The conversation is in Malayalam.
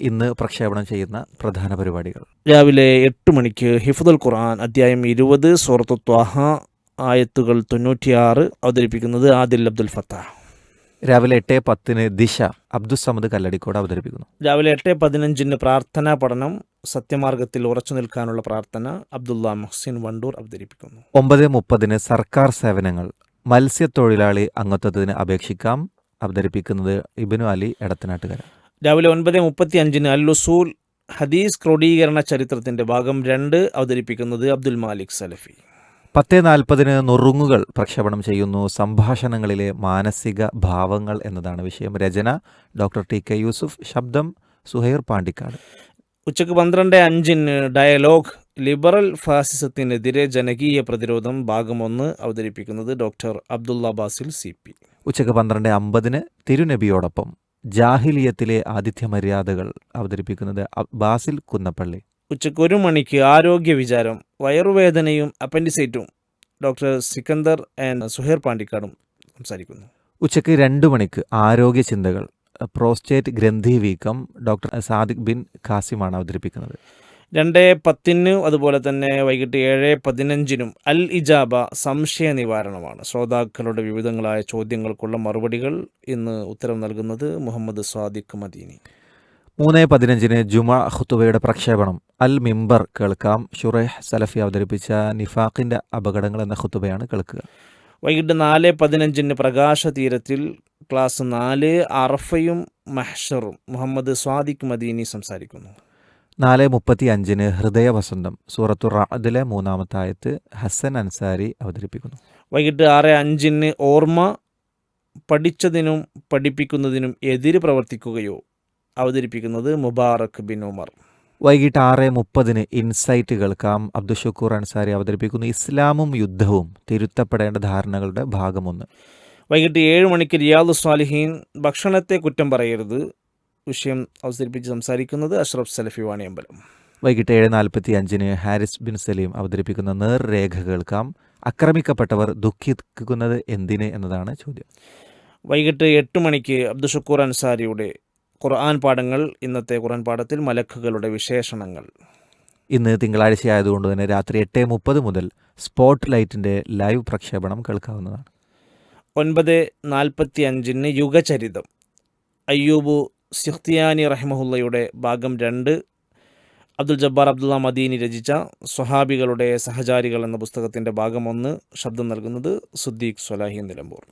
ഇന്ന് പ്രക്ഷേപണം ചെയ്യുന്ന പ്രധാന പരിപാടികൾ. രാവിലെ 8 മണിക്ക് ഹിഫ്ദുൽ ഖുർആൻ അധ്യായം 20 സൂറത്തു ത്വാഹ ആയത്തുകൾ 96 അവതരിപ്പിക്കുന്നത് ആദിൽ അബ്ദുൽ ഫത്താഹ്. രാവിലെ 8:10 ദിശ അബ്ദുസ്സമദ് കല്ലടിക്കോട് അവതരിപ്പിക്കുന്നു. രാവിലെ 8:15 പ്രാർത്ഥനാ പഠനം സത്യമാർഗത്തിൽ ഉറച്ചു നിൽക്കാനുള്ള പ്രാർത്ഥന അബ്ദുള്ള മുഹ്സിൻ വണ്ടൂർ അവതരിപ്പിക്കുന്നു. 9:30 സർക്കാർ സേവനങ്ങൾ മത്സ്യത്തൊഴിലാളി അംഗത്വത്തിന് അപേക്ഷിക്കാം അവതരിപ്പിക്കുന്നത് ഇബ്നു അലി എടത്തനാട്ടുകര. രാവിലെ 9:35 അൽ ഉസൂൽ ഹദീസ് ക്രോഡീകരണ ചരിത്രത്തിൻ്റെ ഭാഗം 2 അവതരിപ്പിക്കുന്നത് അബ്ദുൽ മാലിക് സലഫി. 10:40 നുറുങ്ങുകൾ പ്രക്ഷേപണം ചെയ്യുന്നു. സംഭാഷണങ്ങളിലെ മാനസിക ഭാവങ്ങൾ എന്നതാണ് വിഷയം. രചന ഡോക്ടർ ടി.കെ. യൂസുഫ്, ശബ്ദം സുഹൈർ പാണ്ടിക്കാട്. ഉച്ചയ്ക്ക് 12:05 ഡയലോഗ് ലിബറൽ ഫാസിസത്തിനെതിരെ ജനകീയ പ്രതിരോധം ഭാഗം 1 അവതരിപ്പിക്കുന്നത് ഡോക്ടർ അബ്ദുള്ള ബാസിൽ CP. ഉച്ചയ്ക്ക് 12:50 തിരുനബിയോടൊപ്പം ജാഹിലിയത്തിലെ ആതിഥ്യമര്യാദകൾ അവതരിപ്പിക്കുന്നത് ബാസിൽ കുന്നപ്പള്ളി. ഉച്ചയ്ക്ക് 1 മണിക്ക് ആരോഗ്യ വിചാരം വയറുവേദനയും അപ്പൻഡിസൈറ്റും ഡോക്ടർ സിക്കന്ദർ ആൻഡ് സുഹൈർ പാണ്ടിക്കാടും സംസാരിക്കുന്നു. ഉച്ചയ്ക്ക് 2 മണിക്ക് ആരോഗ്യ ചിന്തകൾ പ്രോസ്റ്റേറ്റ് ഗ്രന്ഥി വീക്കം ഡോക്ടർ സാദിഖ് ബിൻ ഖാസിമാണ് അവതരിപ്പിക്കുന്നത്. 2:10 അതുപോലെ തന്നെ വൈകിട്ട് 7:15 അൽ ഇജാബ സംശയ നിവാരണമാണ്. ശ്രോതാക്കളുടെ വിവിധങ്ങളായ ചോദ്യങ്ങൾക്കുള്ള മറുപടികൾ ഇന്ന് ഉത്തരം നൽകുന്നത് മുഹമ്മദ് സ്വാദിഖ് മദീനി. 3:15 ജുമാ ഖുതുബയുടെ പ്രക്ഷേപണം അൽ മിമ്പർ കേൾക്കാം. ഷുറൈഹ് സലഫി അവതരിപ്പിച്ച നിഫാഖിൻ്റെ അപകടങ്ങൾ എന്ന ഖുതുബയാണ് കേൾക്കുക. വൈകിട്ട് 4:15 പ്രകാശ തീരത്തിൽ ക്ലാസ് 4 അറഫയും മഹ്ഷറും മുഹമ്മദ് സ്വാദിഖ് മദീനി സംസാരിക്കുന്നു. 4:35 ഹൃദയവസന്തം സൂറത്തു റഅദിലെ 3-ാമത്തെ ആയത്ത് ഹസൻ അൻസാരി അവതരിപ്പിക്കുന്നു. വൈകിട്ട് 6:05 ഓർമ്മ പഠിച്ചതിനും പഠിപ്പിക്കുന്നതിനും എതിര് പ്രവർത്തിക്കുകയോ അവതരിപ്പിക്കുന്നത് മുബാറക് ബിൻ ഉമർ. വൈകിട്ട് 6:30 ഇൻസൈറ്റ് കേൾക്കാം. അബ്ദുഷക്കൂർ അൻസാരി അവതരിപ്പിക്കുന്നു. ഇസ്ലാമും യുദ്ധവും തിരുത്തപ്പെടേണ്ട ധാരണകളുടെ ഭാഗം 1. വൈകിട്ട് 7 മണിക്ക് റിയാദു സ്വാലിഹീൻ ഭക്ഷണത്തെ കുറ്റം പറയരുത് വിഷയം അവതരിപ്പിച്ച് സംസാരിക്കുന്നത് അഷ്റഫ് സലഫി വാണിയമ്പലം. വൈകിട്ട് 7:45 ഹാരിസ് ബിൻ സലീം അവതരിപ്പിക്കുന്ന നേർരേഖ കേൾക്കാം. ആക്രമിക്കപ്പെട്ടവർ ദുഃഖിക്കുന്നത് എന്തിന് എന്നതാണ് ചോദ്യം. വൈകിട്ട് 8 മണിക്ക് അബ്ദുഷക്കൂർ അൻസാരിയുടെ ഖുർആൻ പാഠങ്ങൾ. ഇന്നത്തെ ഖുർആൻ പാഠത്തിൽ മലക്കുകളുടെ വിശേഷണങ്ങൾ. ഇന്ന് തിങ്കളാഴ്ചയായതുകൊണ്ട് തന്നെ രാത്രി 8:30 മുതൽ സ്പോട്ട് ലൈറ്റിൻ്റെ ലൈവ് പ്രക്ഷേപണം കേൾക്കാവുന്നതാണ്. 9:45 യുഗചരിതം അയ്യൂബ് സിഖ്തിയാനി റഹിമഹുല്ലയുടെ ഭാഗം 2 അബ്ദുൽ ജബ്ബാർ അബ്ദുള്ള മദീനി രചിച്ച സ്വഹാബികളുടെ സഹചാരികൾ എന്ന പുസ്തകത്തിൻ്റെ ഭാഗം 1 ശബ്ദം നൽകുന്നത് സുദ്ദീഖ് സ്വലാഹി നിലമ്പൂർ.